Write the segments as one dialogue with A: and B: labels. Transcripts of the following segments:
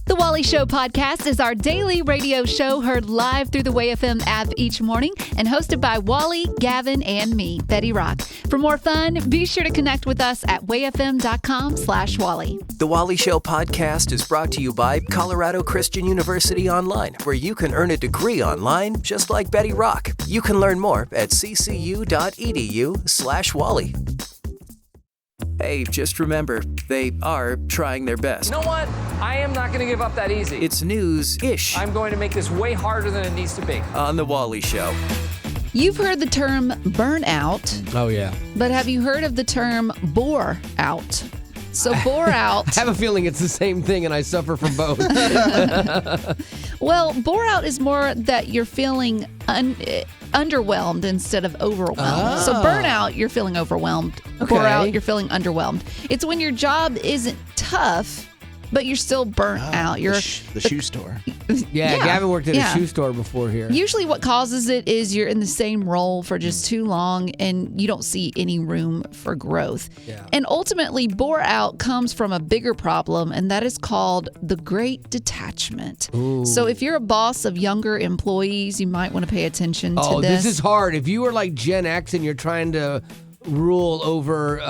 A: The Wally Show podcast is our daily radio show heard live through the WayFM app each morning and hosted by Wally, Gavin, and me, Betty Rock. For more fun, be sure to connect with us at wayfm.com/Wally.
B: The Wally Show podcast is brought to you by Colorado Christian University Online, where you can earn a degree online just like Betty Rock. You can learn more at ccu.edu/Wally. Hey, just remember, they are trying their best.
C: You know what? I am not going to give up that easy.
B: It's news-ish
C: I'm going to make this way harder than it needs to be.
B: on The Wally Show.
A: You've heard the term burnout,
D: Oh, yeah.
A: but have you heard of the term bore-out? So bore-out...
D: I have a feeling it's the same thing, and I suffer from both.
A: Well, bore-out is more that you're feeling underwhelmed instead of overwhelmed.
D: Oh.
A: So burnout, you're feeling overwhelmed.
D: Okay.
A: Bore-out, you're feeling underwhelmed. It's when your job isn't tough, but you're still burnt out. You're
E: the shoe store.
D: Yeah, Gavin worked at
A: yeah.
D: a shoe store before here.
A: Usually what causes it is you're in the same role for just too long and you don't see any room for growth.
D: Yeah.
A: And ultimately, bore-out comes from a bigger problem, and that is called the Great Detachment.
D: Ooh.
A: So if you're a boss of younger employees, you might want to pay attention to
D: Oh,
A: this.
D: this is hard. If you are like Gen X and you're trying to rule over,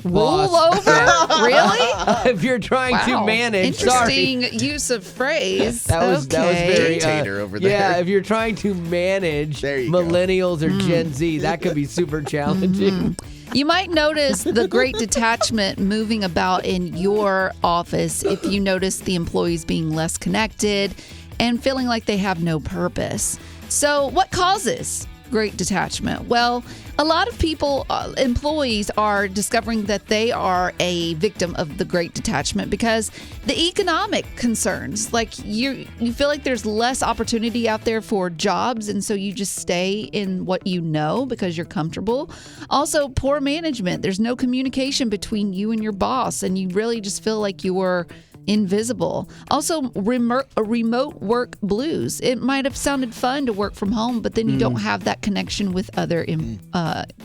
A: Rule
D: boss.
A: over? Really?
D: If you're trying to
A: Wow.
D: manage,
A: Interesting use of phrase.
D: That was very
E: Dictator over there.
D: Yeah, if you're trying to manage
E: There you go.
D: millennials or Gen Z, that could be super challenging.
A: You might notice the Great Detachment moving about in your office if you notice the employees being less connected and feeling like they have no purpose. So what causes Great Detachment? Well, a lot of people, employees, are discovering that they are a victim of the Great Detachment because the economic concerns, like you feel like there's less opportunity out there for jobs, and so you just stay in what you know because you're comfortable. Also, poor management. There's no communication between you and your boss, and you really just feel like you're invisible. Also, remote work blues. It might have sounded fun to work from home, but then you don't have that connection with other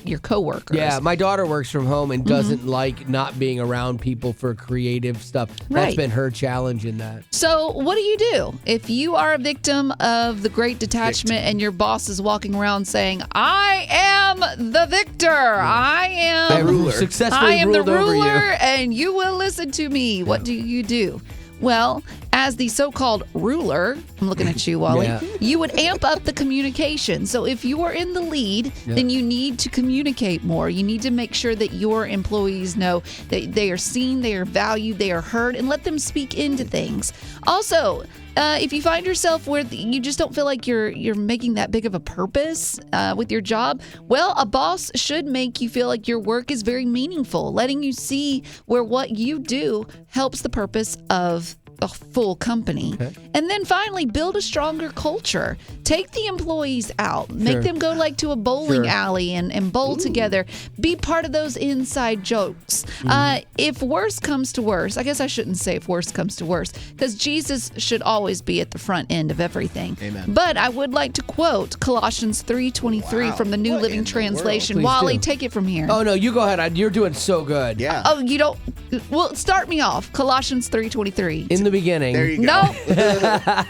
A: your coworkers.
D: Yeah, my daughter works from home and doesn't like not being around people for creative stuff. That's
A: Right.
D: been her challenge in that.
A: So what do you do if you are a victim of the Great Detachment and your boss is walking around saying, "I am the victor. I am
D: Ruler. Successfully
A: I am the
D: ruled over you."
A: ruler, and you will listen to me." What do you do? Well, as the so-called ruler, I'm looking at you, Wally,
D: Yeah.
A: you would amp up the communication. So if you are in the lead, then you need to communicate more. You need to make sure that your employees know that they are seen, they are valued, they are heard, and let them speak into things. Also, if you find yourself where you just don't feel like you're making that big of a purpose with your job, well, a boss should make you feel like your work is very meaningful, letting you see where what you do helps the purpose of a full company.
D: Okay.
A: And then finally, build a stronger culture. Take the employees out. Make
D: Sure.
A: them go like to a bowling
D: Sure.
A: alley and bowl together. Be part of those inside jokes. If worse comes to worse, I guess I shouldn't say if worse comes to worse, because Jesus should always be at the front end of everything.
E: Amen.
A: But I would like to quote Colossians 3:23
E: Wow.
A: from the New
E: What
A: Living
E: in the
A: Translation.
D: world? Please
A: Wally,
D: do.
A: take it from here.
D: Oh, no, you go ahead. You're doing so good.
E: Yeah.
A: Oh, you don't? Well, start me off. Colossians 3:23.
D: In the beginning.
E: There you go.
A: No.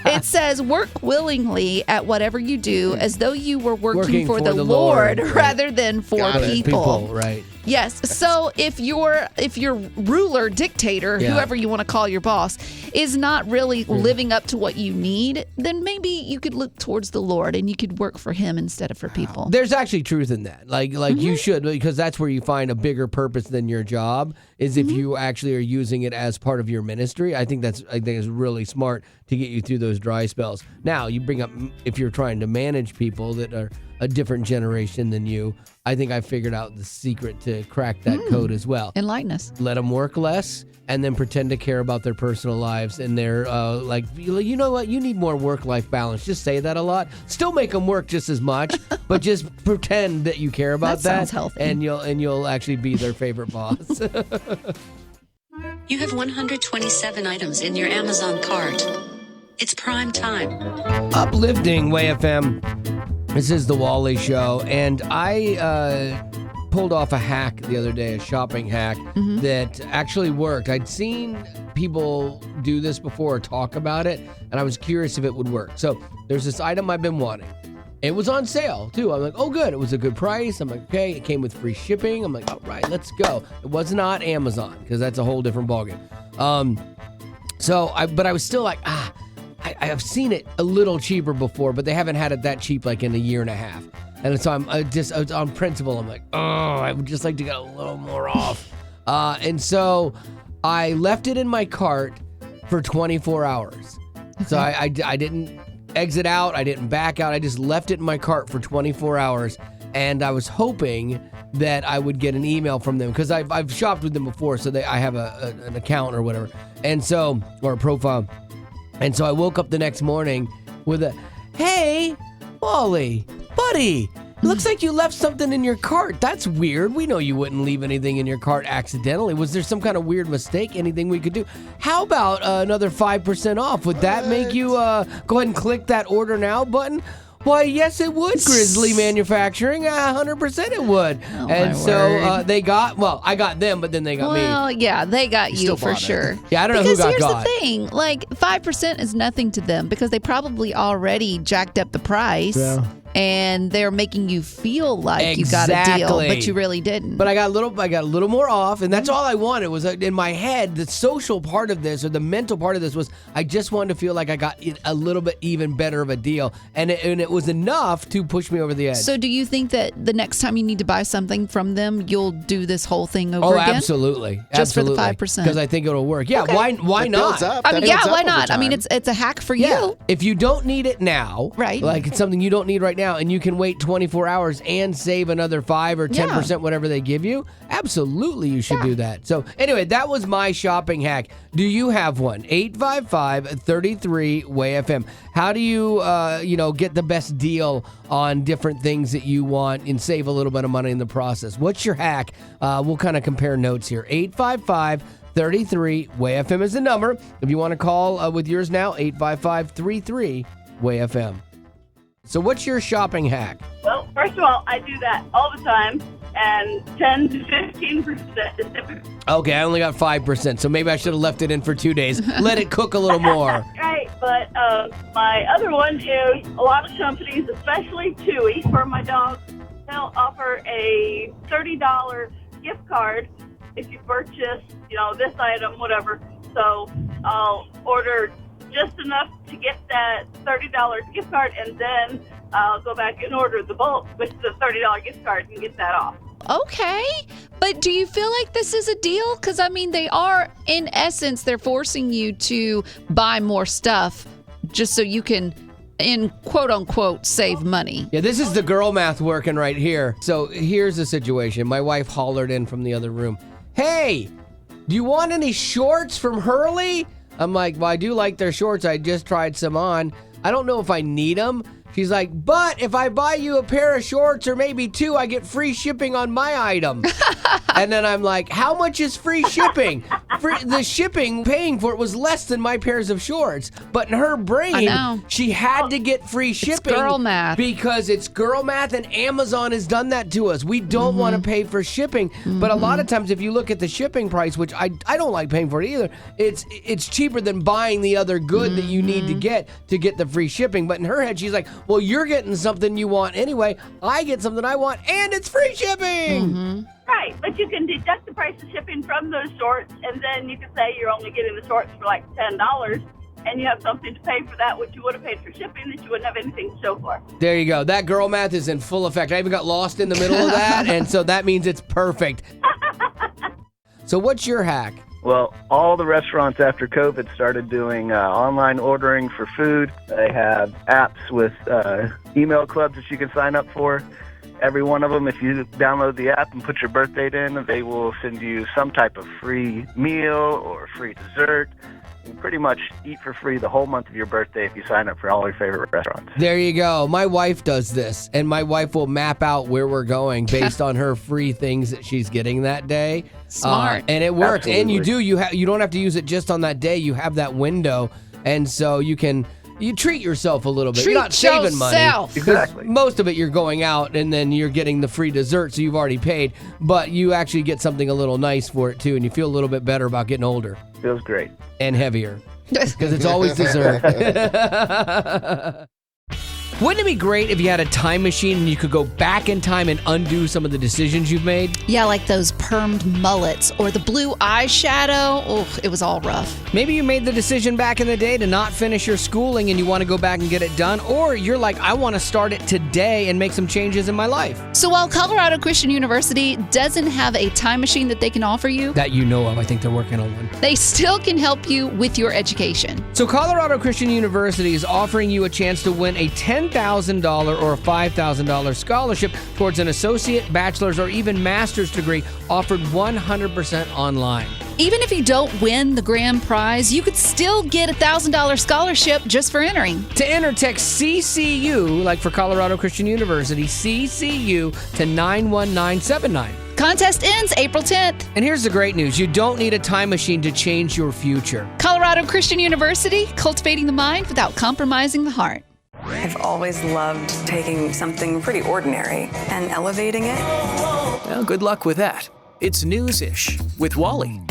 A: It says, work willingly at whatever you do as though you were working for the Lord
D: right.
A: rather than for
E: Got it.
A: people.
D: Right.
A: Yes. So if your ruler, dictator,
D: Yeah.
A: whoever you want to call your boss, is not really living up to what you need, then maybe you could look towards the Lord and you could work for him instead of for people.
D: There's actually truth in that. Like you should, because that's where you find a bigger purpose than your job, is if you actually are using it as part of your ministry. I think it's really smart to get you through those dry spells. Now, you bring up if you're trying to manage people that are a different generation than you, I think I figured out the secret to crack that code as well.
A: Enlighten us.
D: Let them work less and then pretend to care about their personal lives and their you know what, you need more work-life balance. Just say that a lot. Still make them work just as much, but just pretend that you care about
A: That
D: that.
A: sounds healthy.
D: And you'll actually be their favorite boss.
F: You have 127 items in your Amazon cart. It's prime time.
D: Uplifting Way FM. This is the Wally Show, and I pulled off a hack the other day, a shopping hack that actually worked. I'd seen people do this before or talk about it, and I was curious if it would work. So there's this item I've been wanting. It was on sale, too. I'm like, oh, good. It was a good price. I'm like, okay. It came with free shipping. I'm like, all right, let's go. It was not Amazon, because that's a whole different ballgame. But I was still like, I have seen it a little cheaper before, but they haven't had it that cheap like in a year and a half. And so I'm just on principle. I'm like, oh, I would just like to get a little more off. And so I left it in my cart for 24 hours. So I didn't exit out. I didn't back out. I just left it in my cart for 24 hours. And I was hoping that I would get an email from them because I've shopped with them before. So I have an account or whatever. And so, or a profile. And so I woke up the next morning with a, hey, Wally, buddy, looks like you left something in your cart. That's weird. We know you wouldn't leave anything in your cart accidentally. Was there some kind of weird mistake? Anything we could do? How about another 5% off? Would that make you go ahead and click that order now button? Why, yes, it would, Grizzly Manufacturing. 100% it would.
A: Oh,
D: and
A: my
D: so
A: word.
D: I got them, but then they got me.
A: Well, yeah, they got you
E: Still
A: for
E: bought it.
A: sure.
D: Yeah, I don't know
A: because
D: who got
A: here's
D: got.
A: the thing, like 5% is nothing to them because they probably already jacked up the price.
D: Yeah.
A: And they're making you feel like you got a deal,
D: Exactly.
A: but you really didn't.
D: But I got a little more off, and that's all I wanted was in my head. The social part of this, or the mental part of this, was I just wanted to feel like I got a little bit even better of a deal, and it was enough to push me over the edge.
A: So do you think that the next time you need to buy something from them, you'll do this whole thing over again?
D: Absolutely,
A: Just for the
D: absolutely.
A: 5%?
D: Because I think it'll work. Yeah,
A: Okay.
D: why
E: It
D: not?
E: builds up.
A: I mean,
E: That
A: yeah,
E: builds up
A: why
E: over
A: not? I mean,
E: time.
A: it's a hack for
D: Yeah,
A: you.
D: if you don't need it now,
A: Right.
D: Like it's something you don't need right now, and you can wait 24 hours and save another 5 or 10%, whatever they give you, absolutely you should do that. So anyway, that was my shopping hack. Do you have one? 855-33-WAY-FM. How do you, get the best deal on different things that you want and save a little bit of money in the process? What's your hack? We'll kind of compare notes here. 855-33-WAY-FM is the number. If you want to call with yours now, 855-33-WAY-FM. So what's your shopping hack?
G: Well, first of all, I do that all the time, and 10 to 15% is typically
D: Okay, I only got 5%, so maybe I should have left it in for 2 days. Let it cook a little more.
G: right. But my other one is a lot of companies, especially Chewy, for my dog, they'll offer a $30 gift card if you purchase, this item, whatever. So I'll order just enough to get that $30 gift card, and then I'll go back and order the bulk with the $30 gift card and get that off.
A: Okay, but do you feel like this is a deal? Because, I mean, they are, in essence, they're forcing you to buy more stuff just so you can, in quote-unquote, save money.
D: Yeah, this is the girl math working right here. So here's the situation. My wife hollered in from the other room. Hey, do you want any shorts from Hurley? I'm like, well, I do like their shorts. I just tried some on. I don't know if I need them. She's like, but if I buy you a pair of shorts or maybe 2, I get free shipping on my item. And then I'm like, how much is free shipping? The shipping, paying for it was less than my pairs of shorts. But in her brain,
A: I know.
D: she had to get free shipping.
A: girl math.
D: Because it's girl math, and Amazon has done that to us. We don't want to pay for shipping. But a lot of times, if you look at the shipping price, which I don't like paying for it either, it's cheaper than buying the other good that you need to get the free shipping. But in her head, she's like, well, you're getting something you want anyway. I get something I want, and it's free shipping.
G: Right, but you can deduct the price of shipping from those shorts, and then you can say you're only getting the shorts for like $10, and you have something to pay for that, which you would have paid for shipping that you wouldn't have anything to show for.
D: There you go. That girl math is in full effect. I even got lost in the middle of that, and so that means it's perfect. So what's your hack?
H: Well, all the restaurants after COVID started doing online ordering for food. They have apps with email clubs that you can sign up for. Every one of them, if you download the app and put your birth date in, they will send you some type of free meal or free dessert. You pretty much eat for free the whole month of your birthday if you sign up for all your favorite restaurants.
D: There you go. My wife does this, and my wife will map out where we're going based on her free things that she's getting that day.
A: Smart.
D: And it works.
H: Absolutely.
D: And you don't have to use it just on that day. You have that window, and so you can you treat yourself a little bit.
A: Treat
D: You're not saving
A: yourself.
D: money. Because
H: Exactly.
D: most of it you're going out and then you're getting the free dessert, so you've already paid. But you actually get something a little nice for it, too, and you feel a little bit better about getting older
H: Feels great.
D: and heavier. Because it's always dessert. Wouldn't it be great if you had a time machine and you could go back in time and undo some of the decisions you've made?
A: Yeah, like those permed mullets or the blue eyeshadow. Oh, it was all rough.
D: Maybe you made the decision back in the day to not finish your schooling and you want to go back and get it done. Or you're like, I want to start it today and make some changes in my life.
A: So while Colorado Christian University doesn't have a time machine that they can offer you,
D: That you know of. I think they're working on one.
A: they still can help you with your education.
D: So Colorado Christian University is offering you a chance to win a $10,000 or a $5,000 scholarship towards an associate, bachelor's, or even master's degree offered 100% online.
A: Even if you don't win the grand prize, you could still get a $1,000 scholarship just for entering.
D: To enter, text CCU, like for Colorado Christian University, CCU to 91979.
A: Contest ends April 10th.
D: And here's the great news. You don't need a time machine to change your future.
A: Colorado Christian University, cultivating the mind without compromising the heart.
E: I've always loved taking something pretty ordinary and elevating it.
B: Well, good luck with that. It's News-ish with Wally.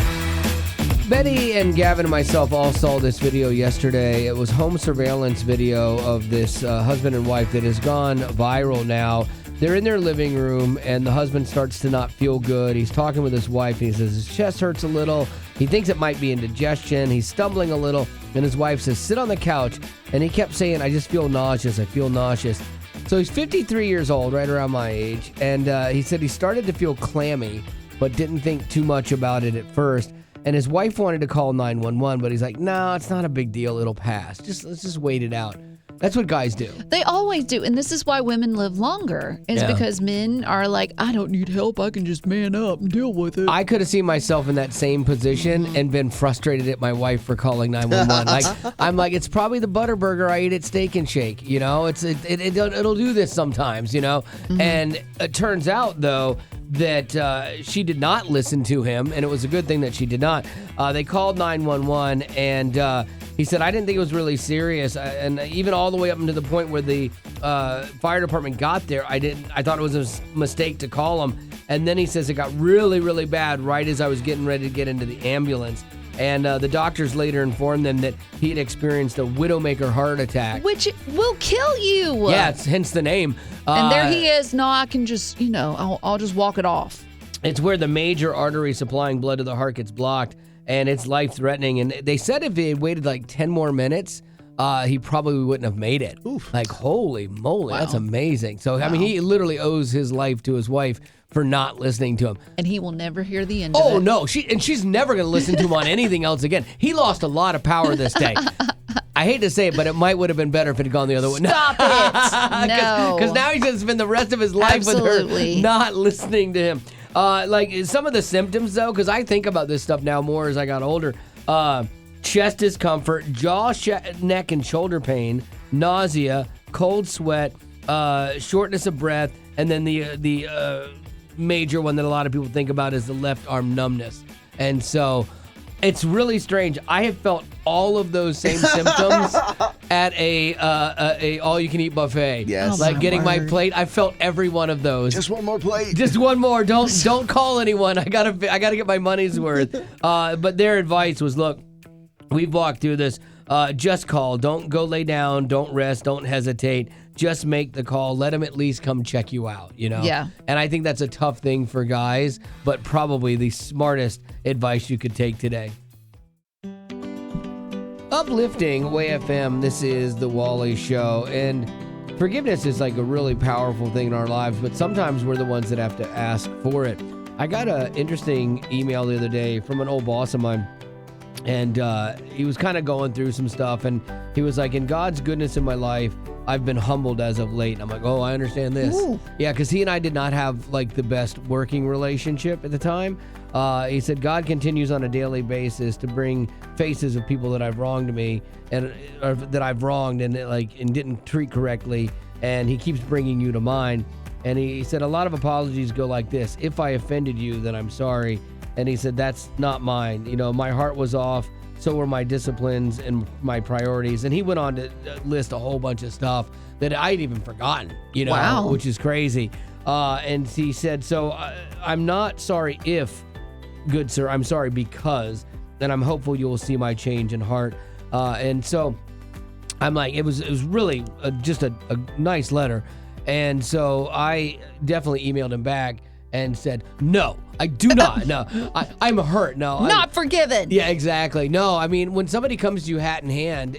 D: Betty and Gavin and myself all saw this video yesterday. It was home surveillance video of this husband and wife that has gone viral now. They're in their living room, and the husband starts to not feel good. He's talking with his wife, and he says his chest hurts a little. He thinks it might be indigestion. He's stumbling a little, and his wife says, sit on the couch. And he kept saying, I just feel nauseous. I feel nauseous. So he's 53 years old, right around my age, and he said he started to feel clammy, but didn't think too much about it at first. And his wife wanted to call 911, but he's like, no, it's not a big deal. It'll pass. Let's just wait it out. That's what guys do.
A: They always do. And this is why women live longer. It's because men are like, I don't need help. I can just man up and deal with it.
D: I could have seen myself in that same position and been frustrated at my wife for calling 911. I'm like, it's probably the butter burger I eat at Steak and Shake. You know, it'll do this sometimes, you know. Mm-hmm. And it turns out, though, that she did not listen to him, and it was a good thing that she did not. They called 911, and he said, I didn't think it was really serious, and even all the way up into the point where the fire department got there, I thought it was a mistake to call him. And then he says it got really, really bad right as I was getting ready to get into the ambulance. And the doctors later informed them that he had experienced a widowmaker heart attack.
A: Which will kill you.
D: Yeah, it's hence the name.
A: And there he is. No, I can just, I'll just walk it off.
D: It's where the major artery supplying blood to the heart gets blocked, and it's life-threatening. And they said if he had waited like 10 more minutes, he probably wouldn't have made it. Oof. Like, holy moly, that's amazing. So, I mean, he literally owes his life to his wife for not listening to him.
A: And he will never hear the end of it.
D: Oh, no. She's never going to listen to him on anything else again. He lost a lot of power this day. I hate to say it, but it might would have been better if it had gone the other way.
A: Stop it. No.
D: Because now he's going to spend the rest of his life with her not listening to him. Like some of the symptoms, though, because I think about this stuff now more as I got older. Chest discomfort, jaw, neck, and shoulder pain, nausea, cold sweat, shortness of breath, and then the major one that a lot of people think about is the left arm numbness. And so it's really strange. I have felt all of those same symptoms at a all-you-can-eat buffet.
I: Yes.
D: Like getting my plate. I felt every one of those.
I: Just one more plate.
D: Just one more. Don't call anyone. I gotta get my money's worth. But their advice was, look, we've walked through this. Just call. Don't go lay down. Don't rest. Don't hesitate. Just make the call. Let them at least come check you out, you know?
A: Yeah.
D: And I think that's a tough thing for guys, but probably the smartest advice you could take today. Uplifting Way FM, this is The Wally Show. And forgiveness is like a really powerful thing in our lives, but sometimes we're the ones that have to ask for it. I got an interesting email the other day from an old boss of mine. And he was kind of going through some stuff, and he was like, in God's goodness in my life, I've been humbled as of late. And I'm like, oh, I understand this. Ooh. Yeah, because he and I did not have like the best working relationship at the time. He said, God continues on a daily basis to bring faces of people that I've wronged me and or that I've wronged and didn't treat correctly. And he keeps bringing you to mind. And he said, a lot of apologies go like this. If I offended you, then I'm sorry. And he said, that's not mine. You know, my heart was off. so were my disciplines and my priorities. And he went on to list a whole bunch of stuff that I'd even forgotten,
A: Wow.
D: which is crazy. And he said, so I'm not sorry if, good sir, I'm sorry because, and I'm hopeful you will see my change in heart. And so I'm like, it was really just a nice letter. And so I definitely emailed him back and said, no, I do not. No, I'm hurt. No,
A: Not forgiven.
D: Yeah, exactly. No, I mean, when somebody comes to you hat in hand,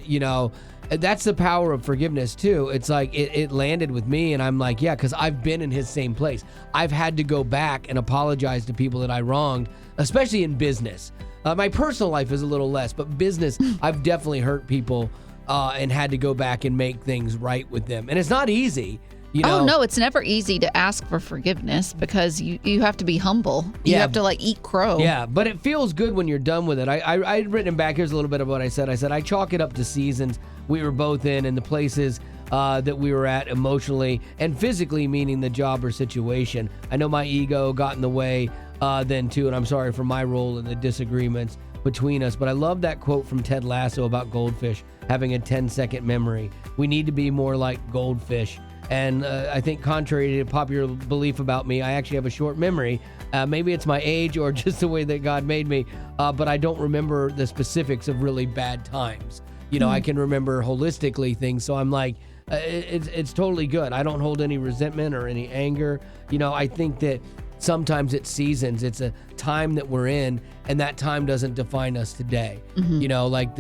D: that's the power of forgiveness too. It's like it landed with me, and I'm like, yeah, because I've been in his same place. I've had to go back and apologize to people that I wronged, especially in business. My personal life is a little less, but business, I've definitely hurt people and had to go back and make things right with them. And it's not easy.
A: Oh, no, it's never easy to ask for forgiveness because you have to be humble. You have to eat crow.
D: Yeah, but it feels good when you're done with it. I'd written him back. Here's a little bit of what I said. I said, I chalk it up to seasons we were both in and the places that we were at emotionally and physically, meaning the job or situation. I know my ego got in the way then too, and I'm sorry for my role in the disagreements between us. But I love that quote from Ted Lasso about goldfish having a 10-second memory. We need to be more like goldfish. And I think contrary to popular belief about me, I actually have a short memory. Maybe it's my age or just the way that God made me, but I don't remember the specifics of really bad times. I can remember holistically things. So I'm like, it's totally good. I don't hold any resentment or any anger. I think that sometimes it's seasons. It's a time that we're in, and that time doesn't define us today. Like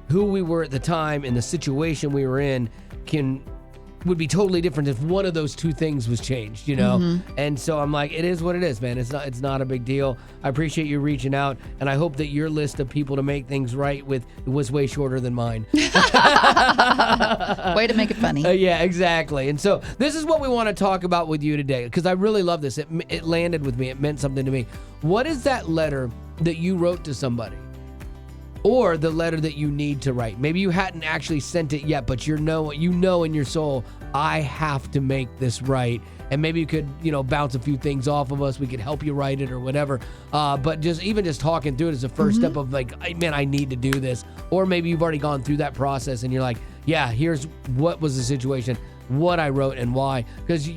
D: who we were at the time and the situation we were in would be totally different if one of those two things was changed, And so I'm like, it is what it is, man. It's not a big deal. I appreciate you reaching out, and I hope that your list of people to make things right with was way shorter than mine.
A: Way to make it funny.
D: Yeah, exactly. And so this is what we want to talk about with you today, because I really love this. It landed with me. It meant something to me. What is that letter that you wrote to somebody? Or the letter that you need to write. Maybe you hadn't actually sent it yet, but you know in your soul, I have to make this right. And maybe you could, bounce a few things off of us. We could help you write it or whatever. But just talking through it is the first step of like, man, I need to do this. Or maybe you've already gone through that process and you're like, yeah, here's what was the situation, what I wrote and why. Because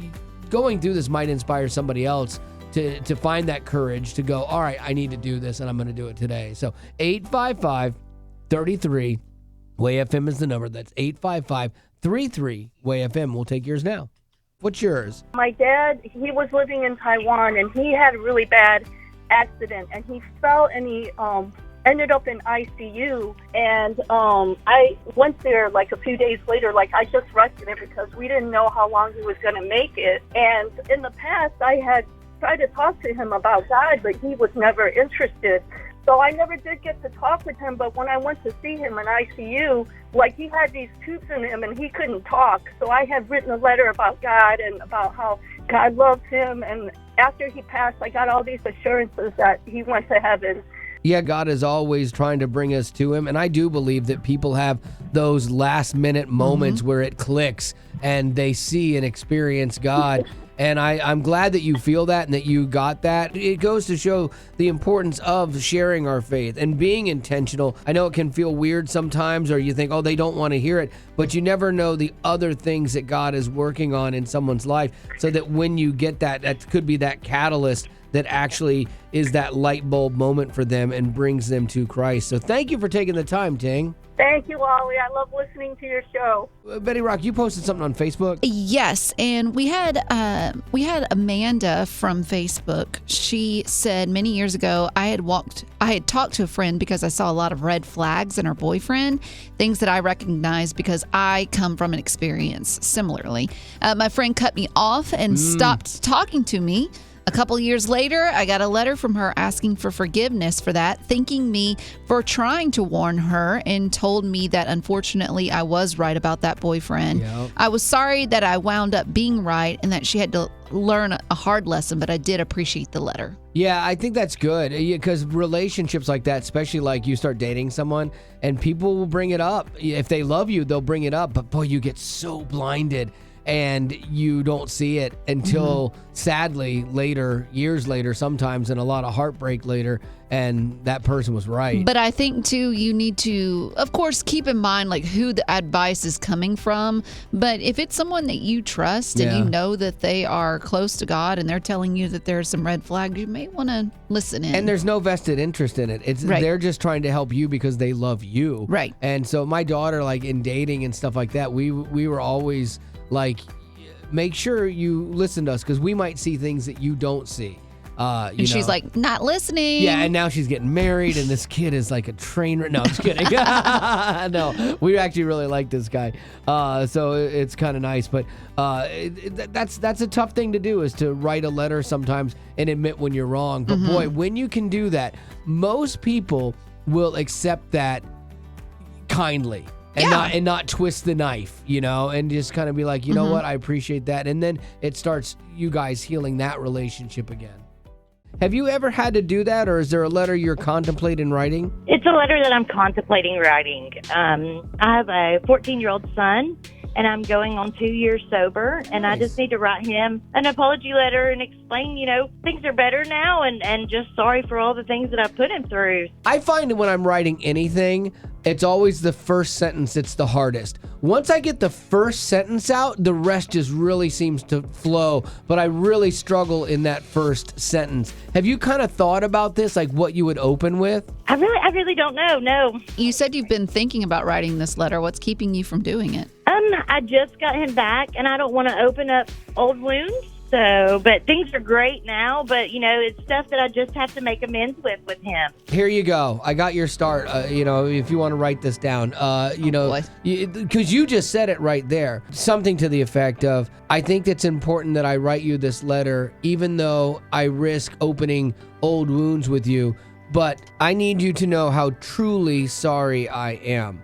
D: going through this might inspire somebody else to find that courage to go, all right, I need to do this and I'm going to do it today. So 855-33-WAY-FM is the number. That's 855-33-WAY-FM. We'll take yours now. What's yours?
G: My dad, he was living in Taiwan, and he had a really bad accident, and he fell and he ended up in ICU. And I went there like a few days later, like I just rushed him because we didn't know how long he was going to make it. And in the past, I had tried to talk to him about God, but he was never interested. So I never did get to talk with him, but when I went to see him in ICU, like he had these tubes in him and he couldn't talk. So I had written a letter about God and about how God loves him. And after he passed, I got all these assurances that he went to heaven.
D: Yeah, God is always trying to bring us to him. And I do believe that people have those last minute moments where it clicks and they see and experience God. And I'm glad that you feel that and that you got that. It goes to show the importance of sharing our faith and being intentional. I know it can feel weird sometimes, or you think, oh, they don't want to hear it, but you never know the other things that God is working on in someone's life, so that when you get that could be that catalyst that actually is that light bulb moment for them and brings them to Christ. So thank you for taking the time, Ting.
G: Thank you, Ollie. I love listening to your show.
D: Betty Rock, you posted something on Facebook?
A: Yes, and we had Amanda from Facebook. She said many years ago, I had talked to a friend because I saw a lot of red flags in her boyfriend, things that I recognized because I come from an experience similarly. My friend cut me off and stopped talking to me. A couple years later, I got a letter from her asking for forgiveness for that, thanking me for trying to warn her, and told me that unfortunately I was right about that boyfriend. Yep. I was sorry that I wound up being right and that she had to learn a hard lesson, but I did appreciate the letter.
D: Yeah, I think that's good, because relationships like that, especially like you start dating someone and people will bring it up. If they love you, they'll bring it up, but boy, you get so blinded. and you don't see it until sadly later, years later sometimes, and a lot of heartbreak later, and that person was right.
A: But I think too, you need to, of course, keep in mind like who the advice is coming from. But if it's someone that you trust and you know that they are close to God and they're telling you that there are some red flags, you may want to listen in.
D: And there's no vested interest in it. It's they're just trying to help you because they love you.
A: Right.
D: And so my daughter, like in dating and stuff like that, we were always like, make sure you listen to us because we might see things that you don't see.
A: And she's like, not listening.
D: Yeah, and now she's getting married, and this kid is like a train wreck. No, I'm just kidding. No, we actually really like this guy, so it's kind of nice. But that's a tough thing to do, is to write a letter sometimes and admit when you're wrong. But boy, when you can do that, most people will accept that kindly. And not twist the knife, and just kind of be like, you know what, I appreciate that. And then it starts you guys healing that relationship again. Have you ever had to do that, or is there a letter you're contemplating writing?
I: It's a letter that I'm contemplating writing. I have a 14-year-old son, and I'm going on 2 years sober, and I just need to write him an apology letter and explain, things are better now, and just sorry for all the things that I put him through.
D: I find that when I'm writing anything, it's always the first sentence that's the hardest. Once I get the first sentence out, the rest just really seems to flow, but I really struggle in that first sentence. Have you kind of thought about this, like what you would open with?
I: I really don't know, no.
A: You said you've been thinking about writing this letter. What's keeping you from doing it?
I: I just got him back, and I don't want to open up old wounds. But things are great now, but, it's stuff that I just have to make amends with him.
D: Here you go. I got your start, if you want to write this down, because you just said it right there. Something to the effect of, I think it's important that I write you this letter, even though I risk opening old wounds with you, but I need you to know how truly sorry I am.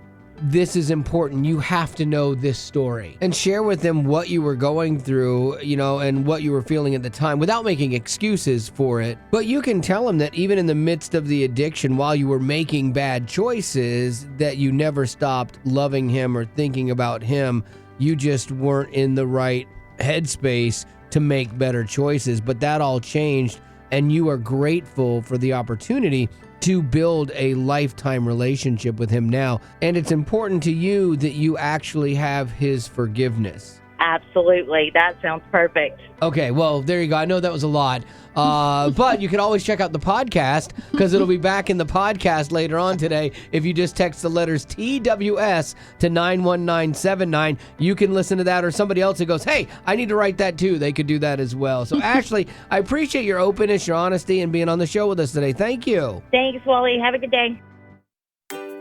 D: This is important. You have to know this story, and share with them what you were going through, and what you were feeling at the time without making excuses for it. But you can tell them that even in the midst of the addiction, while you were making bad choices, that you never stopped loving him or thinking about him. You just weren't in the right headspace to make better choices, but that all changed, and you are grateful for the opportunity to build a lifetime relationship with him now. And it's important to you that you actually have his forgiveness.
I: Absolutely. That sounds perfect.
D: Okay, well, there you go. I know that was a lot. But you can always check out the podcast, because it'll be back in the podcast later on today. If you just text the letters TWS to 91979, you can listen to that, or somebody else that goes, hey, I need to write that too. They could do that as well. So Ashley, I appreciate your openness, your honesty, and being on the show with us today. Thank you.
I: Thanks, Wally. Have a good day.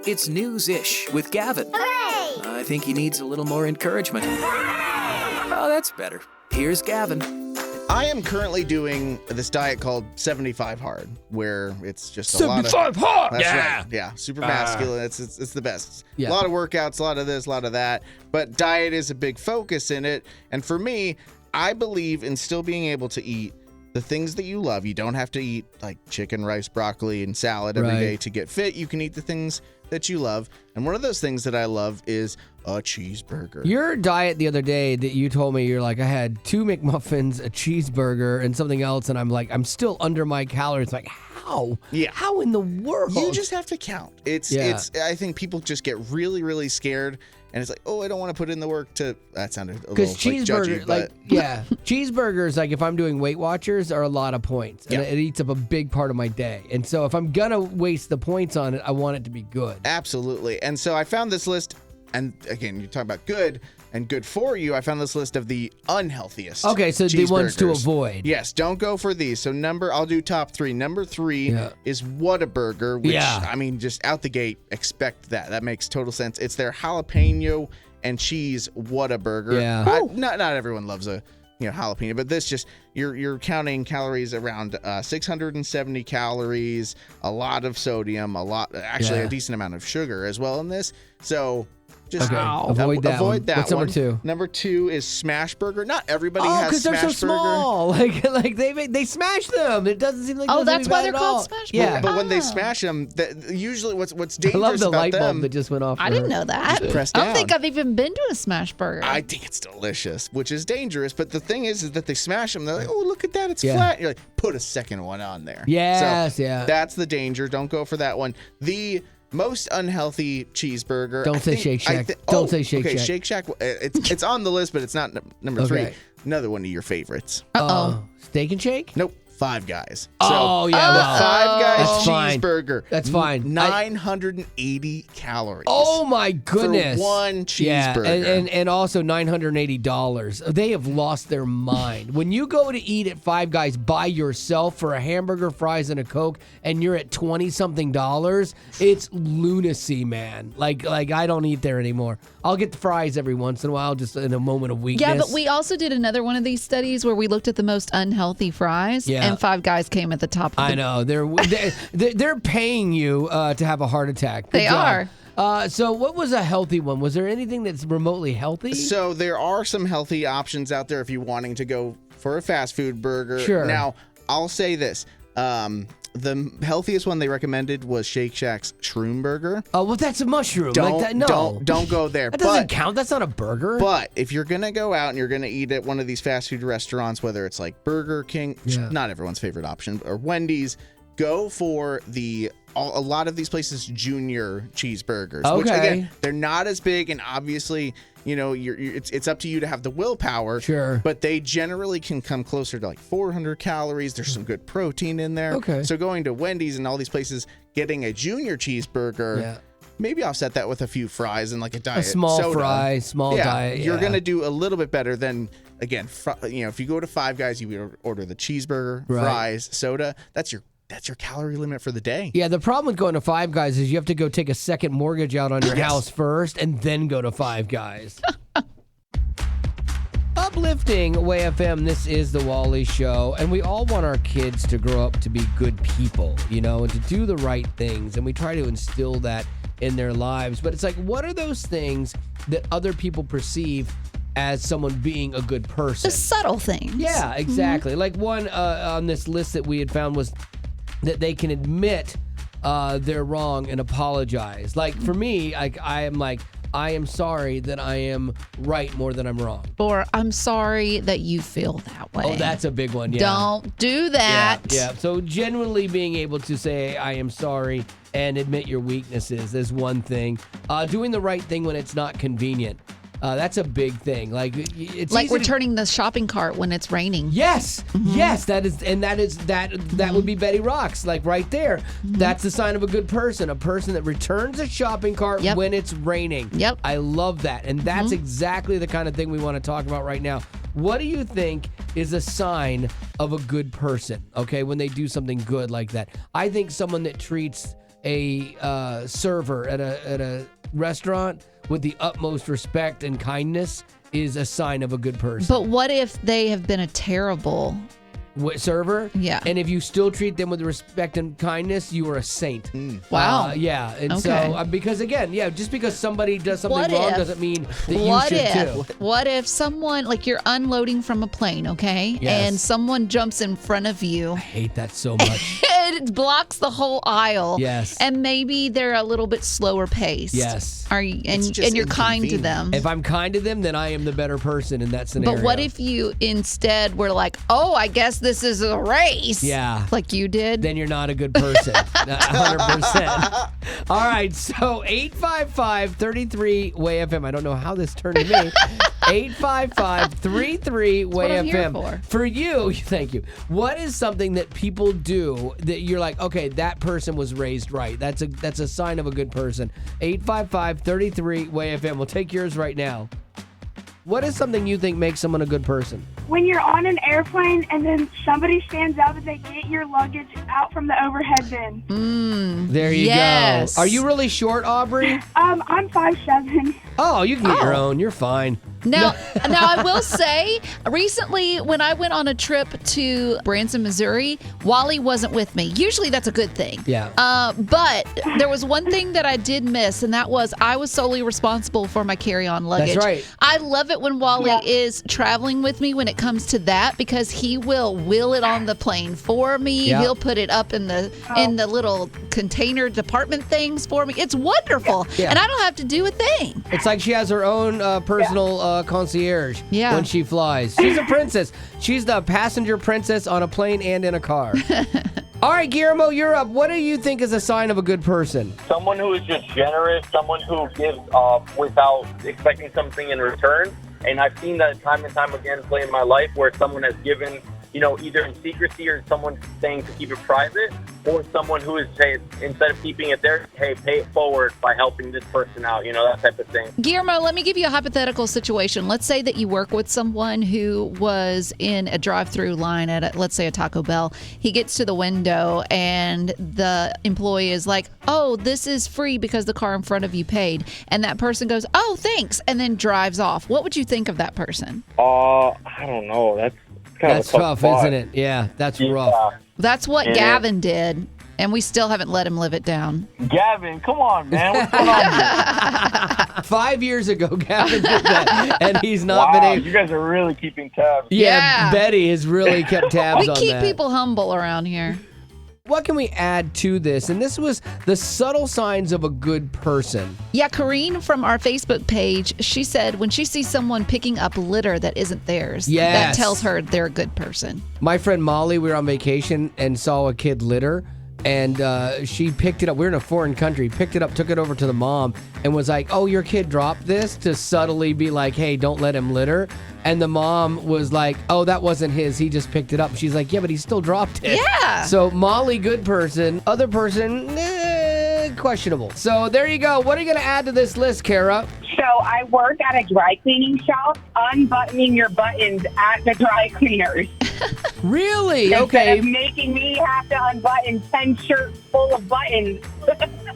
B: It's News-ish with Gavin.
J: Hooray!
B: I think he needs a little more encouragement. Oh, that's better. Here's Gavin.
K: I am currently doing this diet called 75 Hard, where it's just a
D: 75
K: lot of...
D: hard!
K: That's
D: Yeah!
K: right. Yeah, super masculine. It's the best.
D: Yeah.
K: A lot of workouts, a lot of this, a lot of that. But diet is a big focus in it. And for me, I believe in still being able to eat the things that you love. You don't have to eat like chicken, rice, broccoli, and salad every day to get fit. You can eat the things that you love. And one of those things that I love is a cheeseburger.
D: Your diet the other day that you told me, you're like, I had 2 McMuffins, a cheeseburger, and something else, and I'm like, I'm still under my calories. Like, how?
K: Yeah.
D: How in the world?
K: You just have to count. It's I think people just get really, really scared, and it's like, oh, I don't want to put in the work to. That sounded a little
D: cheeseburger,
K: like judgy,
D: cheeseburgers, like if I'm doing Weight Watchers, are a lot of points, and it eats up a big part of my day. And so if I'm gonna waste the points on it, I want it to be good.
K: Absolutely. And so I found this list, and again, you're talking about good and good for you. I found this list of the unhealthiest.
D: Okay, so the ones to avoid.
K: Yes, don't go for these. So I'll do top 3. Number 3 is Whataburger, which, I mean, just out the gate, expect that. That makes total sense. It's their jalapeno and cheese Whataburger.
D: Yeah.
K: Not everyone loves a jalapeno, but this just, you're counting calories around 670 calories, a lot of sodium, a decent amount of sugar as well in this. So Just
D: avoid that one. What's number 2?
K: Number 2 is Smash Burger. Not everybody
D: Oh,
K: has
D: because they're
K: Smash
D: so
K: Burger.
D: small. Like they smash them. It doesn't seem like.
A: Oh,
D: there's
A: that's
D: any
A: why
D: bad
A: they're
D: at
A: called
D: all.
A: Smash
D: Yeah,
A: Burger.
K: But when they smash them, usually what's
D: I
K: dangerous
D: love the
K: about
D: light bulb
K: them.
D: that just went off.
A: I didn't know that.
K: Just press
A: I don't
K: down.
A: think I've even been to a Smash Burger.
K: I think it's delicious, which is dangerous. But the thing is that they smash them. They're like, oh, look at that. It's
D: Yeah.
K: flat. You're like, put a second one on there.
D: Yes,
K: So
D: yeah.
K: That's the danger. Don't go for that one. The most unhealthy cheeseburger.
D: Don't say Shake Shack. Don't say Shake
K: okay,
D: Shack.
K: Shake Shack. It's on the list, but it's not number 3.
D: Okay.
K: Another one of your favorites.
D: Steak and Shake?
K: Nope. Five Guys.
D: Oh, yeah.
K: The
D: well,
K: Five Guys
D: That's fine.
K: cheeseburger.
D: That's fine.
K: 980 calories.
D: Oh my goodness!
K: For one cheeseburger.
D: Yeah, and also $980. They have lost their mind. When you go to eat at Five Guys by yourself for a hamburger, fries, and a Coke, and you're at $20-something, it's lunacy, man. Like I don't eat there anymore. I'll get the fries every once in a while, just in a moment of weakness.
A: Yeah, but we also did another one of these studies where we looked at the most unhealthy fries, and Five Guys came at the top.
D: I know they're paying you to have a heart attack. Good
A: They
D: job.
A: are.
D: So what was a healthy one? Was there anything that's remotely healthy?
K: So there are some healthy options out there if you're wanting to go for a fast food burger.
D: Sure.
K: Now, I'll say this. The healthiest one they recommended was Shake Shack's Shroom Burger.
D: Oh, well, that's a mushroom.
K: Don't,
D: like that, no.
K: don't go there.
D: That doesn't count. That's not a burger.
K: But if you're going to go out and you're going to eat at one of these fast food restaurants, whether it's like Burger King, not everyone's favorite option, or Wendy's, go for a lot of these places junior cheeseburgers.
D: Okay.
K: Which, again, they're not as big, and obviously, it's up to you to have the willpower.
D: Sure.
K: But they generally can come closer to like 400 calories. There's some good protein in there.
D: Okay.
K: So going to Wendy's and all these places, getting a junior cheeseburger, maybe offset that with a few fries and like a diet
D: small
K: soda.
D: fry, small diet.
K: You're going to do a little bit better than, again, if you go to Five Guys, you order the cheeseburger, fries, soda. That's your calorie limit for the day.
D: Yeah, the problem with going to Five Guys is you have to go take a second mortgage out on your house first and then go to Five Guys. Uplifting Way FM, this is the Wally Show, and we all want our kids to grow up to be good people, and to do the right things, and we try to instill that in their lives. But it's like, what are those things that other people perceive as someone being a good person?
A: The subtle things.
D: Yeah, exactly. Like one on this list that we had found was that they can admit they're wrong and apologize. Like for me, I am sorry that I am right more than I'm wrong.
A: Or I'm sorry that you feel that way.
D: Oh, that's a big one. Yeah.
A: Don't do that.
D: Yeah. So genuinely being able to say I am sorry and admit your weaknesses is one thing. Doing the right thing when it's not convenient. That's a big thing. Like it's
A: like
D: easy
A: returning the shopping cart when it's raining.
D: Yes, yes, that would be Betty Rocks, like right there. That's the sign of a good person, a person that returns a shopping cart when it's raining.
A: Yep.
D: I love that, and that's exactly the kind of thing we want to talk about right now. What do you think is a sign of a good person? Okay, when they do something good like that, I think someone that treats a server at a restaurant with the utmost respect and kindness is a sign of a good person.
A: But what if they have been a terrible
D: server?
A: Yeah.
D: And if you still treat them with respect and kindness, you are a saint.
A: Wow.
D: Yeah. And
A: Okay.
D: so, because again, just because somebody does something wrong doesn't mean that you should too.
A: What if someone, like you're unloading from a plane, okay?
D: Yes.
A: And someone jumps in front of you.
D: I hate that so much.
A: It blocks the whole aisle.
D: Yes.
A: And maybe they're a little bit slower paced.
D: Yes.
A: Are you, and you're kind to them.
D: If I'm kind to them, then I am the better person in that scenario.
A: But what if you instead were like, oh, I guess this is a race.
D: Yeah.
A: Like you did.
D: Then you're not a good person. 100%. All right. So 855-33-WAY-FM. I don't know how this turned to me. 855-33-WAY-FM. For you, thank you. What is something that people do that you're like, okay, that person was raised right. That's a sign of a good person. 855-33-WAY-FM. We'll take yours right now. What is something you think makes someone a good person?
J: When you're on an airplane and then somebody stands up and they get your luggage out from the overhead bin.
D: There you go. Are you really short, Aubrey?
J: I'm 5'7".
D: Oh, you can get your own. You're fine.
A: Now I will say, recently when I went on a trip to Branson, Missouri, Wally wasn't with me. Usually that's a good thing.
D: Yeah.
A: But there was one thing that I did miss, and that was I was solely responsible for my carry-on luggage.
D: That's right.
A: I love it when Wally is traveling with me when it comes to that, because he will wheel it on the plane for me.
D: Yeah.
A: He'll put it up in the little container department things for me. It's wonderful.
D: Yeah.
A: And I don't have to do a thing.
D: It's like she has her own personal concierge when she flies. She's a princess. She's the passenger princess on a plane and in a car. All right, Guillermo, you're up. What do you think is a sign of a good person?
L: Someone who is just generous, someone who gives without expecting something in return. And I've seen that time and time again play in my life where someone has given, either in secrecy or someone saying to keep it private, or someone who is saying, instead of keeping it there, hey, pay it forward by helping this person out, that type of thing.
A: Guillermo, let me give you a hypothetical situation. Let's say that you work with someone who was in a drive-through line at, let's say, a Taco Bell. He gets to the window and the employee is like, oh, this is free because the car in front of you paid. And that person goes, oh, thanks, and then drives off. What would you think of that person?
L: I don't know. That's kind of a tough spot.
D: Isn't it? Yeah, that's rough.
A: That's what Gavin did, and we still haven't let him live it down.
L: Gavin, come on, man. What's going on here?
D: 5 years ago, Gavin did that, and he's not been able.
L: You guys are really keeping tabs.
A: Yeah.
D: Betty has really kept tabs on that.
A: We keep people humble around here.
D: What can we add to this? And this was the subtle signs of a good person.
A: Yeah, Corrine from our Facebook page, she said when she sees someone picking up litter that isn't theirs, that tells her they're a good person.
D: My friend Molly, we were on vacation and saw a kid litter, and she picked it up. We were in a foreign country, picked it up, took it over to the mom, and was like, oh, your kid dropped this, to subtly be like, hey, don't let him litter. And the mom was like, oh, that wasn't his. He just picked it up. She's like, yeah, but he still dropped it.
A: Yeah.
D: So Molly, good person. Other person, questionable. So there you go. What are you going to add to this list, Kara?
M: So I work at a dry cleaning shop, unbuttoning your buttons at the dry cleaners.
D: Really?
M: Instead
D: Okay.
M: of making me have to unbutton 10 shirts full of buttons.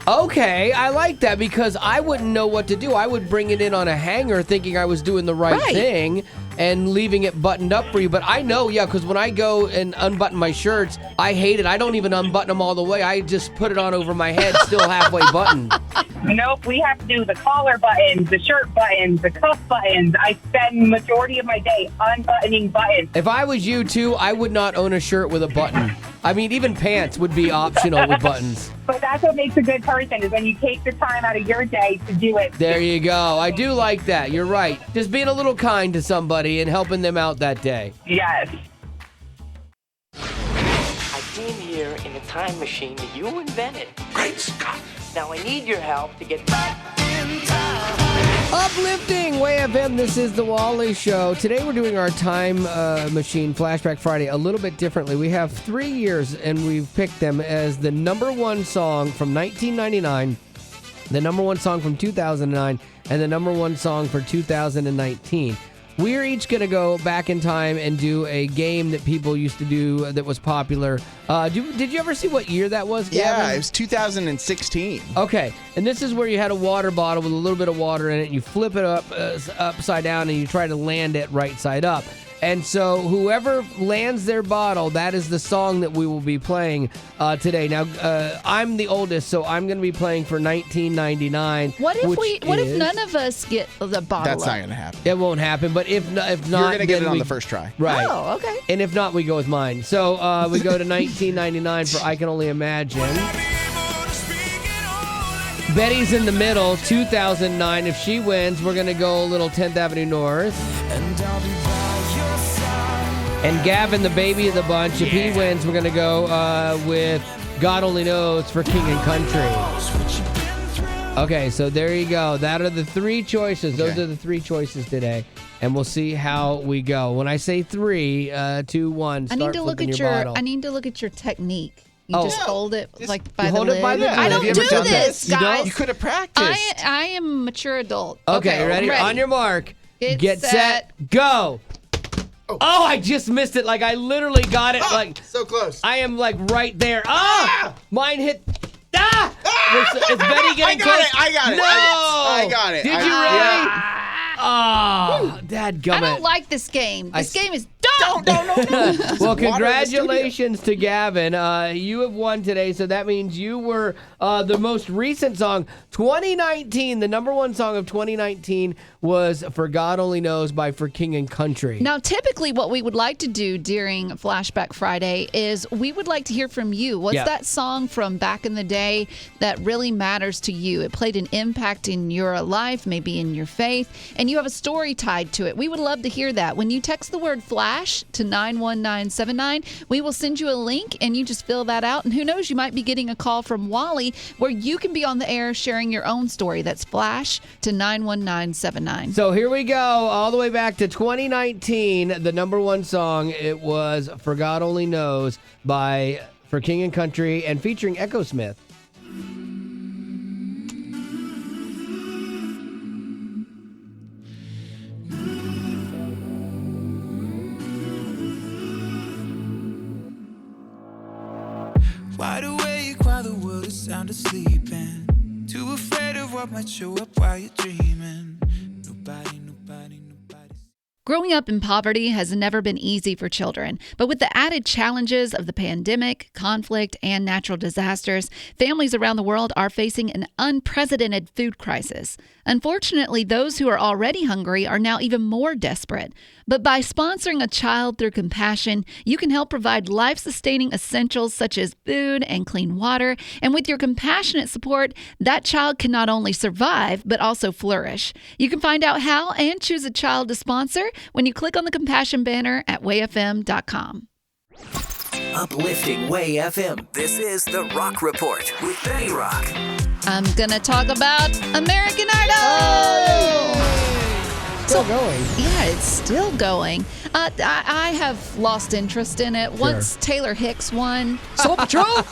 D: Okay, I like that because I wouldn't know what to do. I would bring it in on a hanger thinking I was doing the right thing and leaving it buttoned up for you. But I know, because when I go and unbutton my shirts, I hate it. I don't even unbutton them all the way. I just put it on over my head, still halfway buttoned.
M: Nope, we have to do the collar buttons, the shirt buttons, the cuff buttons. I spend the majority of my day unbuttoning buttons.
D: If I was you too, I would not own a shirt with a button. I mean, even pants would be optional with buttons.
M: But that's what makes a good person, is when you take the time out of your day to do it.
D: There you go. I do like that. You're right. Just being a little kind to somebody and helping them out that day.
M: Yes.
N: I came here in a time machine that you invented. Great Scott! Now I need your help to get back in time.
D: Uplifting Way FM, this is the Wally Show. Today we're doing our time machine Flashback Friday a little bit differently. We have 3 years and we've picked them as the number one song from 1999, the number one song from 2009, and the number one song for 2019. We're each going to go back in time and do a game that people used to do that was popular. Did you ever see what year that was, Gavin?
K: Yeah, it was 2016.
D: Okay, and this is where you had a water bottle with a little bit of water in it, and you flip it up upside down, and you try to land it right side up. And so whoever lands their bottle, that is the song that we will be playing today. Now, I'm the oldest, so I'm going to be playing for 1999.
A: What if none of us get the bottle?
K: That's not going to happen.
D: It won't happen, but if not,
K: you're going to get it on the first try.
D: Right.
A: Oh, okay.
D: And if not, we go with mine. So we go to 1999 for I Can Only Imagine. Betty's in the middle, 2009. If she wins, we're going to go a little 10th Avenue North. And Gavin, the baby of the bunch, if he wins, we're going to go with God Only Knows for King and Country. Okay, so there you go. That are the three choices. Those are the three choices today. And we'll see how we go. When I say 3, 2, 1, start flipping your bottle.
A: I need to look at your technique. You just hold it like by
D: you
A: the
D: hold
A: lid.
D: it by the lid.
A: I don't
K: Have
A: do
K: you ever done
A: this,
K: that?
A: guys.
K: You could have practiced.
A: I am a mature adult.
D: Okay, ready? On your mark. Get set, go. Oh, I just missed it. Like, I literally got it. Like,
K: so close.
D: I am, like, right there. Mine hit. Is Betty getting close?
K: I got it.
D: No.
K: I got it.
D: Did you really? Oh, dadgummit.
A: I don't like this game. This game is dumb.
D: Well, congratulations to Gavin. You have won today, so that means you were the most recent song. 2019, the number one song of 2019 was For God Only Knows by For King and Country.
A: Now, typically what we would like to do during Flashback Friday is we would like to hear from you. What's that song from back in the day that really matters to you? It played an impact in your life, maybe in your faith, and you have a story tied to it. We would love to hear that. When you text the word Flash to 91979, we will send you a link and you just fill that out. And who knows, you might be getting a call from Wally where you can be on the air sharing your own story. That's Flash to 91979.
D: So here we go, all the way back to 2019. The number one song, it was For God Only Knows by For King and Country and featuring Echo Smith.
O: Wide awake while the world is sound asleep, and too afraid of what might show up while you're dreaming. Nobody.
A: Growing up in poverty has never been easy for children, but with the added challenges of the pandemic, conflict, and natural disasters, families around the world are facing an unprecedented food crisis. Unfortunately, those who are already hungry are now even more desperate. But by sponsoring a child through compassion, you can help provide life-sustaining essentials such as food and clean water. And with your compassionate support, that child can not only survive, but also flourish. You can find out how and choose a child to sponsor when you click on the compassion banner at wayfm.com.
B: Uplifting Way FM. This is The Rock Report with Betty Rock.
A: I'm going to talk about American Idol.
D: Still going.
A: Yeah, it's still going. I have lost interest in it. Once Taylor Hicks won, Soul Patrol,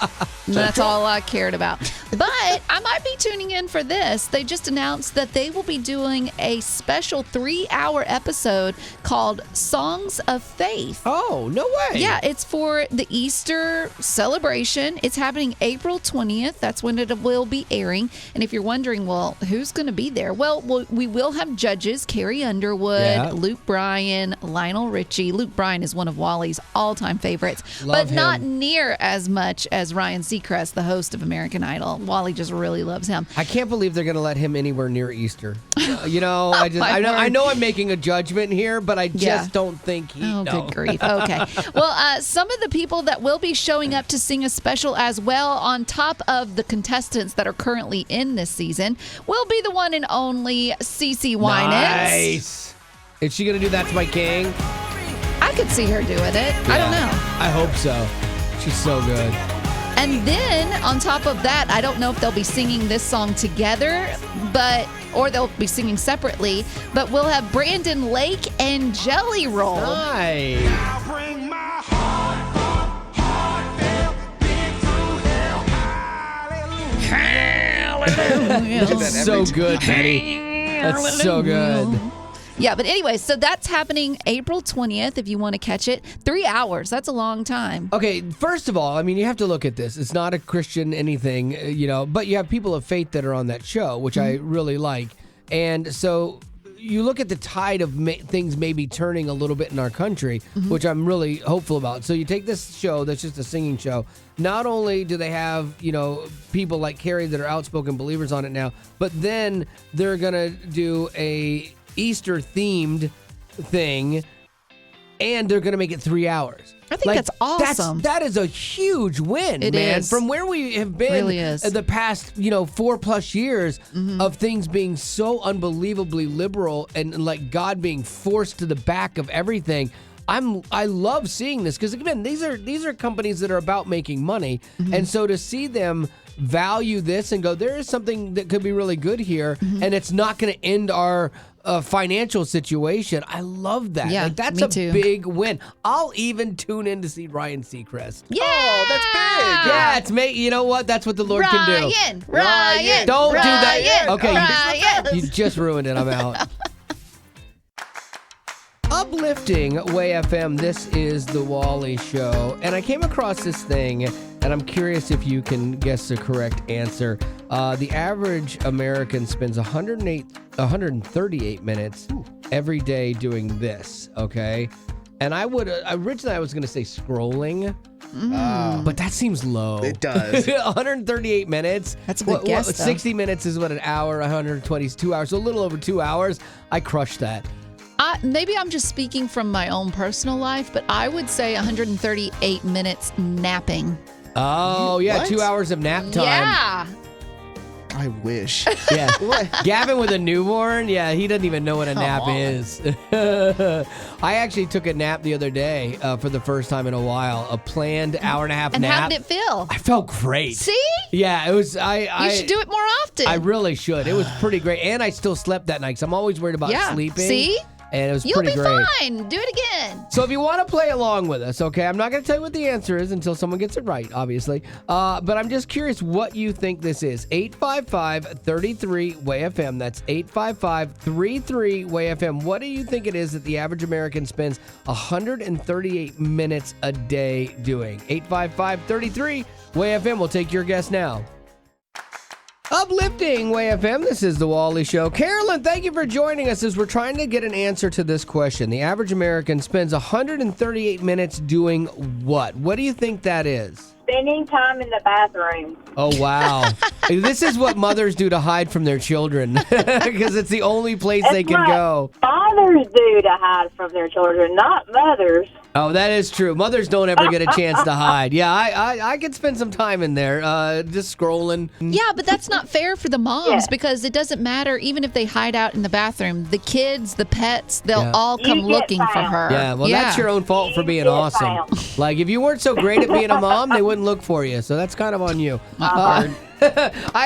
A: that's all I cared about. But I might be tuning in for this. They just announced that they will be doing a special 3-hour episode called Songs of Faith.
D: Oh, no way.
A: Yeah, it's for the Easter celebration. It's happening April 20th. That's when it will be airing. And if you're wondering, well, who's going to be there? Well, we will have judges, Carrie Underwood, Luke Bryan, Lionel Richie. Luke Bryan is one of Wally's all-time favorites, but not near as much as Ryan Seacrest, the host of American Idol. Wally just really loves him.
D: I can't believe they're going to let him anywhere near Easter. I know I'm making a judgment here, but I just don't think he.
A: Oh, good grief. Okay. Well, some of the people that will be showing up to sing a special as well, on top of the contestants that are currently in this season, will be the one and only CeCe Winans.
D: Nice. Is she going to do That's My King?
A: I could see her doing it. Yeah, I don't know.
D: I hope so. She's so good.
A: And then on top of that, I don't know if they'll be singing this song together, or they'll be singing separately, but we'll have Brandon Lake and Jelly Roll.
D: Nice. That's so good, Betty. That's so good.
A: Yeah, but anyway, so that's happening April 20th if you want to catch it. 3 hours. That's a long time.
D: Okay, first of all, I mean, you have to look at this. It's not a Christian anything, but you have people of faith that are on that show, which I really like. And so you look at the tide of things maybe turning a little bit in our country, which I'm really hopeful about. So you take this show that's just a singing show. Not only do they have, people like Carrie that are outspoken believers on it now, but then they're going to do a Easter themed thing, and they're going to make it 3 hours.
A: I think that's awesome.
D: That is a huge win,
A: it
D: man.
A: Is.
D: From where we have been
A: really is.
D: The past, 4+ years of things being so unbelievably liberal and like God being forced to the back of everything. I love seeing this because, again, these are companies that are about making money, and so to see them value this and go, there is something that could be really good here, and it's not going to end our financial situation. I love that.
A: Yeah,
D: that's
A: me
D: a
A: too.
D: big win. I'll even tune in to see Ryan Seacrest.
A: Yeah,
K: oh, that's big.
D: Yeah, it's you know what? That's what the Lord can do.
A: Ryan,
D: don't do that. Okay,
A: Ryan.
D: you just ruined it. I'm out. Uplifting Way FM, this is the Wally Show, and I came across this thing, and I'm curious if you can guess the correct answer. The average American spends 138 minutes every day doing this, okay? And I would, originally I was going to say scrolling, but that seems low.
K: It does.
D: 138 minutes.
A: That's a good guess, though.
D: 60 minutes is what, an hour, 120 is 2 hours, so a little over 2 hours. I crushed that.
A: Maybe I'm just speaking from my own personal life, but I would say 138 minutes napping.
D: Oh, yeah,
K: What?
D: 2 hours of nap time.
A: Yeah.
K: I wish.
D: Yeah. Gavin with a newborn, yeah, he doesn't even know what a nap is. I actually took a nap the other day for the first time in a while, a planned hour and a half
A: And
D: nap.
A: how did it feel?
D: I felt great.
A: See?
D: Yeah, it was.
A: You should do it more often.
D: I really should. It was pretty great. And I still slept that night because I'm always worried about sleeping.
A: See?
D: And it was
A: You'll
D: pretty
A: be
D: great.
A: fine. Do it again.
D: So if you want to play along with us, okay, I'm not going to tell you what the answer is until someone gets it right, obviously. But I'm just curious what you think this is. 855-33-WAY-FM. That's 855-33-WAY-FM. What do you think it is that the average American spends 138 minutes a day doing? 855-33-WAY-FM. We'll take your guess now. Uplifting WAY-FM, this is The Wally Show. Carolyn, thank you for joining us as we're trying to get an answer to this question. The average American spends 138 minutes doing what? What do you think that is?
P: Spending time in the bathroom.
D: Oh, wow. This is what mothers do to hide from their children because it's the only place they can go.
P: Fathers do to hide from their children, not mothers.
D: Oh, that is true. Mothers don't ever get a chance to hide. Yeah, I could spend some time in there just scrolling.
A: Yeah, but that's not fair for the moms because it doesn't matter. Even if they hide out in the bathroom, the kids, the pets, they'll all come looking for her.
D: Yeah, well, that's your own fault for being awesome. Like, if you weren't so great at being a mom, they wouldn't look for you. So that's kind of on you. I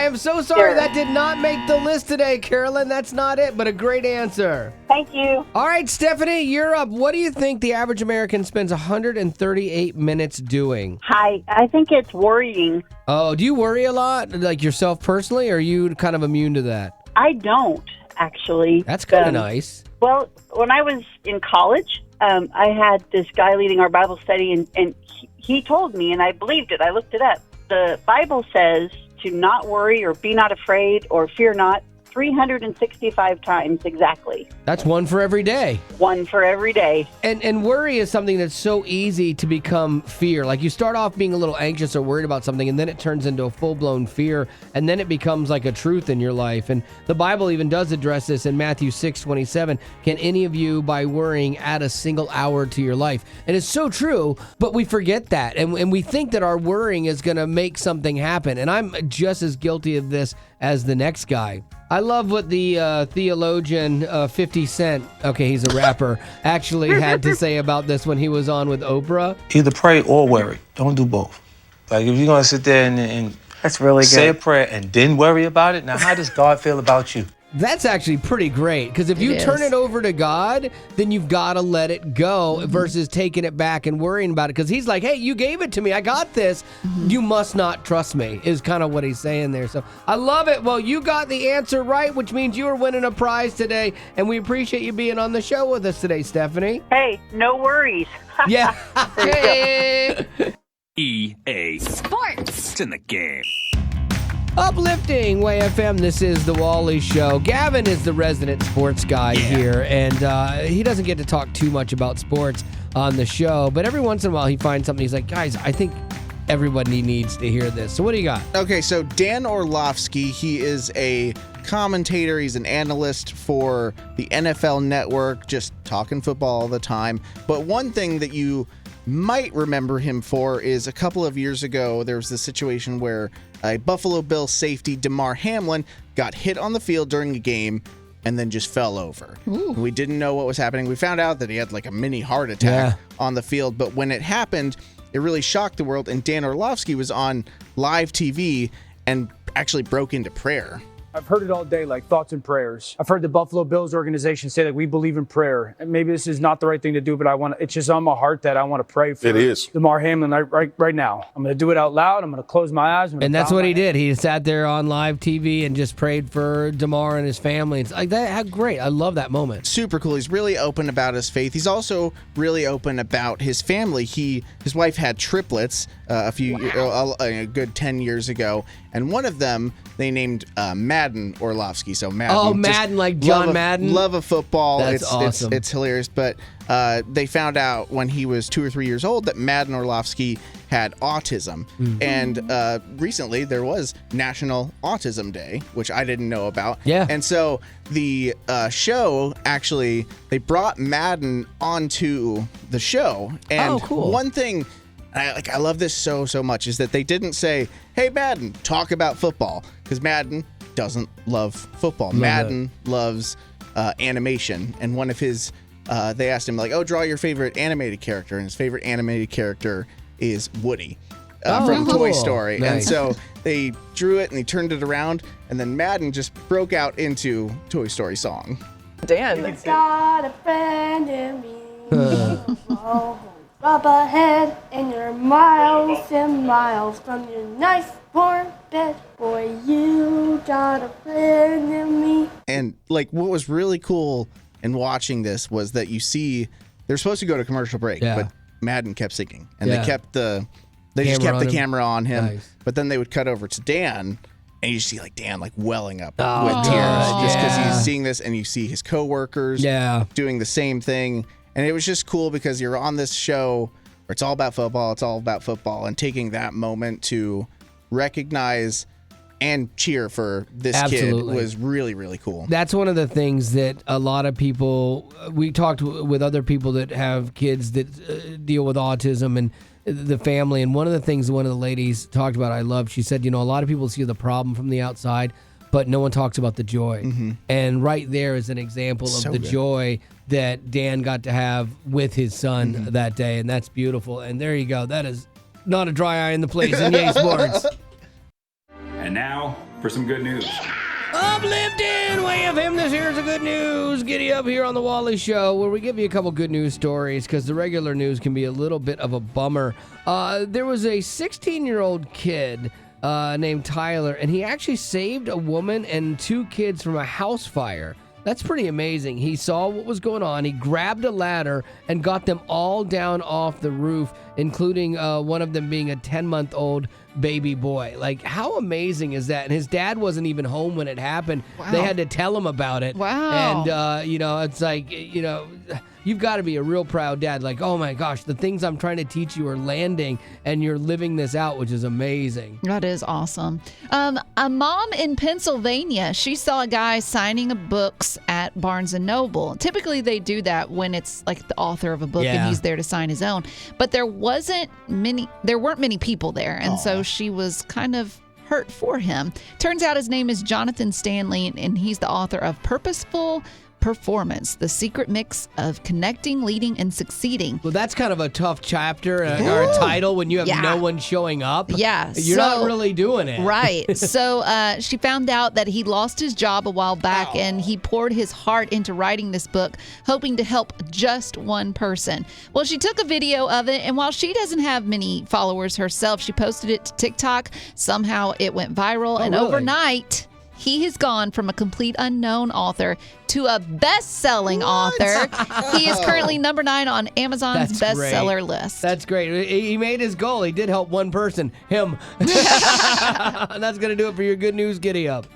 D: am so sorry that did not make the list today, Carolyn. That's not it, but a great answer.
P: Thank you.
D: All right, Stephanie, you're up. What do you think the average American spends 138 minutes doing?
Q: Hi, I think it's worrying.
D: Oh, do you worry a lot, like yourself personally, or are you kind of immune to that?
Q: I don't, actually.
D: That's kind of nice.
Q: Well, when I was in college, I had this guy leading our Bible study, and he told me, and I believed it. I looked it up. The Bible says to not worry or be not afraid or fear not 365 times exactly.
D: That's one for every day.
Q: One for every day.
D: And worry is something that's so easy to become fear. Like you start off being a little anxious or worried about something, and then it turns into a full-blown fear, and then it becomes like a truth in your life. And the Bible even does address this in Matthew 6:27. Can any of you, by worrying, add a single hour to your life? And it's so true, but we forget that. And we think that our worrying is going to make something happen. And I'm just as guilty of this as the next guy. I love what the theologian 50 Cent, okay, he's a rapper, actually had to say about this when he was on with Oprah.
R: Either pray or worry. Don't do both. Like if you're going to sit there and
Q: that's really
R: say
Q: good.
R: a prayer and then worry about it, now how does God feel about you?
D: That's actually pretty great, because if you turn it over to God, then you've got to let it go versus taking it back and worrying about it. Because he's like, hey, you gave it to me. I got this. You must not trust me, is kind of what he's saying there. So I love it. Well, you got the answer right, which means you are winning a prize today. And we appreciate you being on the show with us today, Stephanie.
Q: Hey, no worries.
D: Yeah.
A: Hey.
S: EA Sports. It's in the game.
D: Uplifting WAY-FM, this is The Wally Show. Gavin is the resident sports guy here, and he doesn't get to talk too much about sports on the show, but every once in a while he finds something. He's like, guys, I think everybody needs to hear this. So what do you got?
K: Okay, so Dan Orlovsky, he is a commentator. He's an analyst for the NFL Network, just talking football all the time. But one thing that you might remember him for is a couple of years ago, there was this situation where a Buffalo Bills safety, Damar Hamlin, got hit on the field during a game and then just fell over. We didn't know what was happening. We found out that he had like a mini heart attack on the field, but when it happened, it really shocked the world, and Dan Orlovsky was on live TV and actually broke into prayer.
T: I've heard it all day, like thoughts and prayers. I've heard the Buffalo Bills organization say that we believe in prayer. And maybe this is not the right thing to do, but it's just on my heart that I want to pray for Damar Hamlin right now. I'm going to do it out loud. I'm going to close my eyes.
D: And that's what he did. He sat there on live TV and just prayed for Damar and his family. It's like that. How great. I love that moment.
K: Super cool. He's really open about his faith. He's also really open about his family. His wife had triplets a good 10 years ago. And one of them they named Madison. Madden Orlovsky. So Madden.
D: Oh, Madden, like John Madden?
K: Love of football.
D: That's awesome.
K: It's hilarious. But they found out when he was 2 or 3 years old that Madden Orlovsky had autism. And recently there was National Autism Day, which I didn't know about.
D: Yeah.
K: And so the show, actually, they brought Madden onto the show. And
D: cool.
K: one thing I love this so much is that they didn't say, hey, Madden, talk about football, because Madden doesn't love football. Madden loves animation. And one of his, they asked him, like, draw your favorite animated character. And his favorite animated character is Woody from Toy Story.
D: Nice.
K: And so they drew it and they turned it around. And then Madden just broke out into Toy Story song.
U: Dan.
J: You got a friend in me. Up ahead, and you're miles and miles from your nice warm bed. Boy, you got a friend in me.
K: And like, what was really cool in watching this was that you see they're supposed to go to commercial break, but Madden kept singing, and they kept the camera on him.
D: Nice.
K: But then they would cut over to Dan, and you see like Dan like welling up with tears just because he's seeing this, and you see his coworkers doing the same thing. And it was just cool because you're on this show where it's all about football, and taking that moment to recognize and cheer for this kid was really, really cool.
D: That's one of the things that a lot of people, we talked with other people that have kids that deal with autism and the family. And one of the things one of the ladies talked about, I loved, she said, a lot of people see the problem from the outside, but no one talks about the joy.
K: Mm-hmm.
D: And right there is an example of the joy that Dan got to have with his son that day. And that's beautiful. And there you go. That is not a dry eye in the place in Yay Sports.
S: And now for some good news.
D: Uplifting Way of Him. This here's the good news. Giddy up here on the Wally Show, where we give you a couple good news stories because the regular news can be a little bit of a bummer. There was a 16-year-old kid named Tyler, and he actually saved a woman and 2 kids from a house fire. That's pretty amazing. He saw what was going on. He grabbed a ladder and got them all down off the roof, including one of them being a 10-month-old baby boy. Like, how amazing is that? And his dad wasn't even home when it happened.
A: Wow.
D: They had to tell him about it.
A: Wow.
D: And, it's like, you've got to be a real proud dad. Like, oh my gosh, the things I'm trying to teach you are landing, and you're living this out, which is amazing.
A: That is awesome. A mom in Pennsylvania, she saw a guy signing books at Barnes & Noble. Typically, they do that when it's like the author of a book and he's there to sign his own. But there weren't many people there, and so she was kind of hurt for him. Turns out his name is Jonathan Stanley, and he's the author of Purposeful Performance, the secret mix of connecting, leading, and succeeding.
D: Well, that's kind of a tough chapter or a title when you have no one showing up.
A: Yeah.
D: You're not really doing it.
A: Right. So she found out that he lost his job a while back, and he poured his heart into writing this book, hoping to help just one person. Well, she took a video of it, and while she doesn't have many followers herself, she posted it to TikTok. Somehow it went viral, and overnight, he has gone from a complete unknown author to a best-selling author. He is currently number 9 on Amazon's bestseller list.
D: That's great. He made his goal. He did help one person, him. And that's going to do it for your good news. Giddy up.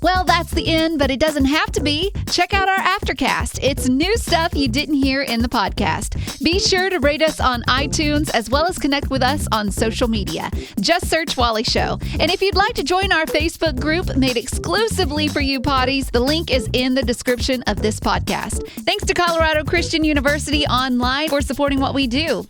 A: Well, that's the end, but it doesn't have to be. Check out our Aftercast. It's new stuff you didn't hear in the podcast. Be sure to rate us on iTunes as well as connect with us on social media. Just search Wally Show. And if you'd like to join our Facebook group made exclusively for you potties, the link is in the description of this podcast. Thanks to Colorado Christian University Online for supporting what we do.